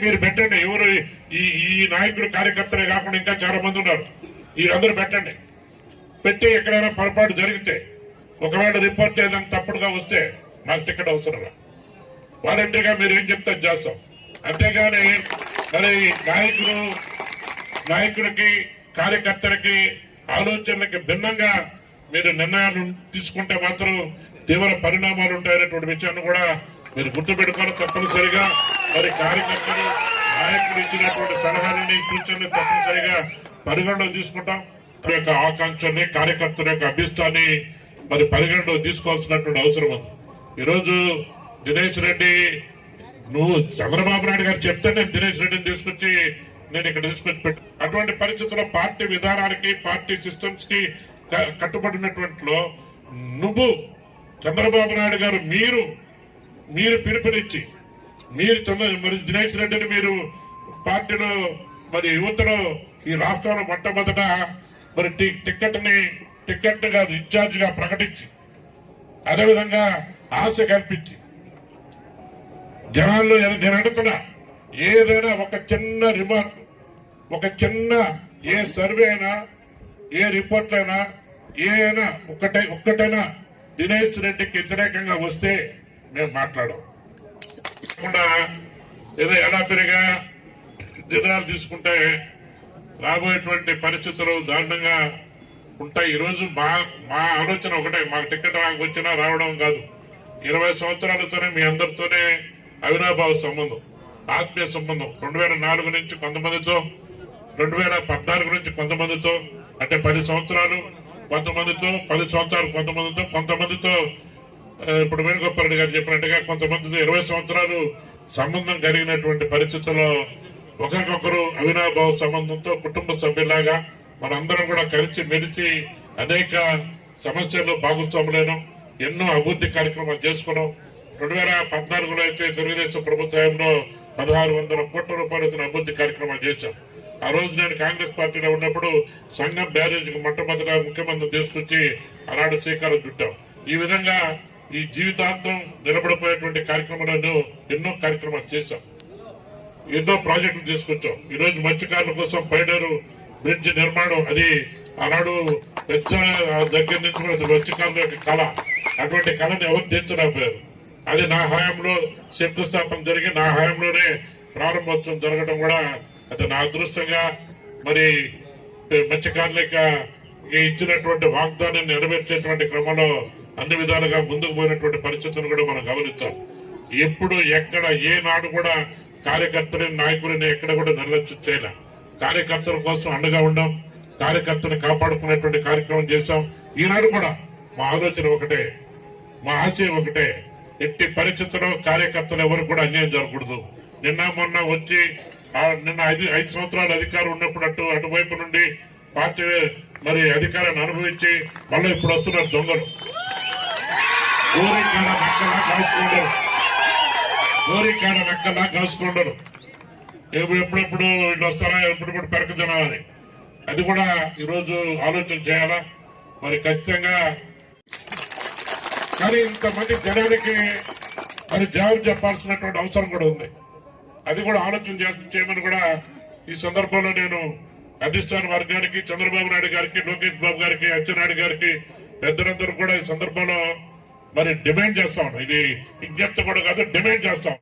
మీరు పెట్టండి. ఎవరు ఈ నాయకుడు కార్యకర్తలే కాకుండా ఇంకా చాలా మంది ఉన్నారు. వీరందరూ పెట్టండి. పెట్టి ఎక్కడైనా పొరపాటు జరిగితే ఒకవేళ రిపోర్ట్ ఏదైనా తప్పుడుగా వస్తే నాకు టికెట్ అవసరం. వాలంటీర్గా మీరు ఏం చెప్తే చేస్తాం. అంతేగాని మరి నాయకుడికి కార్యకర్తలకి ఆలోచనలకి భిన్నంగా మీరు నిర్ణయాలు తీసుకుంటే మాత్రం తీవ్ర పరిణామాలు ఉంటాయనేటువంటి విషయాన్ని కూడా మీరు గుర్తుపెట్టుకోవాలి. తప్పనిసరిగా మరి కార్యకర్తలు నాయకులు ఇచ్చినటువంటి సలహాలని సూచనలు తప్పనిసరిగా పరిగణలో తీసుకుంటాం. యొక్క ఆకాంక్షని కార్యకర్తల యొక్క అభిష్టాన్ని మరి పరిగణలో తీసుకోవాల్సినటువంటి అవసరం ఉంది. ఈరోజు దినేష్ రెడ్డి నువ్వు చంద్రబాబు నాయుడు గారు చెప్తే నేను దినేష్ రెడ్డిని తీసుకొచ్చి ఇక్కడ పెట్టు. అటువంటి పరిస్థితుల్లో పార్టీ విధానానికి పార్టీ సిస్టమ్స్ కి కట్టుబడినటువంటి నువ్వు చంద్రబాబు నాయుడు గారు మీరు పిలుపునిచ్చి మరి దినేష్ రెడ్డిని మీరు పార్టీలో మరి యువతలో ఈ రాష్ట్రంలో మొట్టమొదట మరి టికెట్ గా ఇన్ఛార్జ్ గా ప్రకటించి అదేవిధంగా ఆశ కల్పించి జనాల్లో నేను అడుగుతున్నా, ఏదైనా ఒక చిన్న రిమార్క్, ఒక చిన్న ఏ సర్వే అయినా ఏ రిపోర్ట్ అయినా ఏదైనా ఒక్కటైనా దినేష్ రెడ్డికి వ్యతిరేకంగా వస్తే మేము మాట్లాడం. ఏదో ఎడాపెరిగా నిర్ణయాలు తీసుకుంటే రాబోయేటువంటి పరిస్థితులు దారుణంగా ఉంటాయి. ఈరోజు మా ఆలోచన ఒకటే, మాకు టికెట్ వచ్చినా రావడం కాదు. 20 సంవత్సరాలతోనే మీ అందరితోనే అవినాభావ సంబంధం, ఆత్మీయ సంబంధం. 2004 నుంచి కొంతమందితో, 2014 నుంచి కొంతమందితో, అంటే 10 సంవత్సరాలు కొంతమందితో, 10 సంవత్సరాలు కొంతమందితో ఇప్పుడు వేణుగోపాల్ రెడ్డి గారు చెప్పినట్టుగా కొంతమందితో 20 సంవత్సరాలు సంబంధం కలిగినటువంటి పరిస్థితుల్లో ఒకరికొకరు అవినాభావ సంబంధంతో కుటుంబ సభ్యులాగా మనందరం కూడా కలిసి మెలిసి అనేక సమస్యల్లో భాగస్వాములైన ఎన్నో అభివృద్ధి కార్యక్రమాలు చేసుకున్నాం. 2014లో అయితే తెలుగుదేశం ప్రభుత్వంలో 1600 కోట్ల రూపాయలతో అభివృద్ధి కార్యక్రమాలు చేశాం. ఆ రోజు నేను కాంగ్రెస్ పార్టీలో ఉన్నప్పుడు సంగం బ్యారేజ్కి మొట్టమొదట ముఖ్యమంత్రి తీసుకొచ్చి ఆనాడు శ్రీకారం చుట్టాం. ఈ విధంగా ఈ జీవితాంతం నిలబడిపోయేటువంటి కార్యక్రమాలను ఎన్నో కార్యక్రమాలు చేశాం, ఎన్నో ప్రాజెక్టులు తీసుకొచ్చాం. ఈ రోజు మత్స్యకారుల కోసం పైడేరు బ్రిడ్జ్ నిర్మాణం, అది ఆనాడు పెద్ద దగ్గర నుంచి కూడా మత్స్యకారుల యొక్క కళ, అటువంటి కళను ఎవరు తీర్చలేకపోయారు. అది నా హయాంలో శంకుస్థాపన జరిగి నా హయాంలోనే ప్రారంభోత్సవం జరగడం కూడా అది నా అదృష్టంగా. మరి మత్స్యకారులకి ఇచ్చినటువంటి వాగ్దానాన్ని నెరవేర్చేటువంటి క్రమంలో అన్ని విధాలుగా ముందుకు పోయినటువంటి పరిస్థితులను కూడా మనం గమనించాలి. ఎప్పుడు ఎక్కడ ఏనాడు కూడా కార్యకర్తలని నాయకులని ఎక్కడ కూడా నిర్లక్ష్యం చేయలే. కార్యకర్తల కోసం అండగా ఉండాం, కార్యకర్తను కాపాడుకునేటువంటి కార్యక్రమం చేశాం. ఈనాడు కూడా మా ఆలోచన ఒకటే, మా ఆశయం ఒకటే, ఎట్టి పరిస్థితుల్లో కార్యకర్తలు ఎవరికి కూడా అన్యాయం జరగకూడదు. మొన్న వచ్చి నిన్న 5 సంవత్సరాలు అధికారం ఉన్నప్పుడు అటువైపు నుండి పార్టీ మరి అధికారాన్ని అనుభవించి మళ్ళీ ఇప్పుడు వస్తున్నారు దొంగలు. ఊరికాడ నక్కలా కాసుకుంటారు. ఎప్పుడెప్పుడు వీళ్ళు వస్తారా, ఎప్పుడెప్పుడు పెరక తినాలని. అది కూడా ఈరోజు ఆలోచన చేయాలా మరి ఖచ్చితంగా. కానీ ఇంతమంది జనానికి మరి జవాబు చెప్పాల్సినటువంటి అవసరం కూడా ఉంది. అది కూడా ఆలోచన చేయమని కూడా ఈ సందర్భంలో నేను అధిష్టాన వర్గానికి, చంద్రబాబు నాయుడు గారికి, లోకేష్ బాబు గారికి, అచ్చెన్నాయుడు గారికి, పెద్దలందరూ కూడా ఈ సందర్భంలో మరి డిమాండ్ చేస్తా ఉన్నాం. ఇది విజ్ఞప్తి కూడా కాదు, డిమాండ్ చేస్తాం.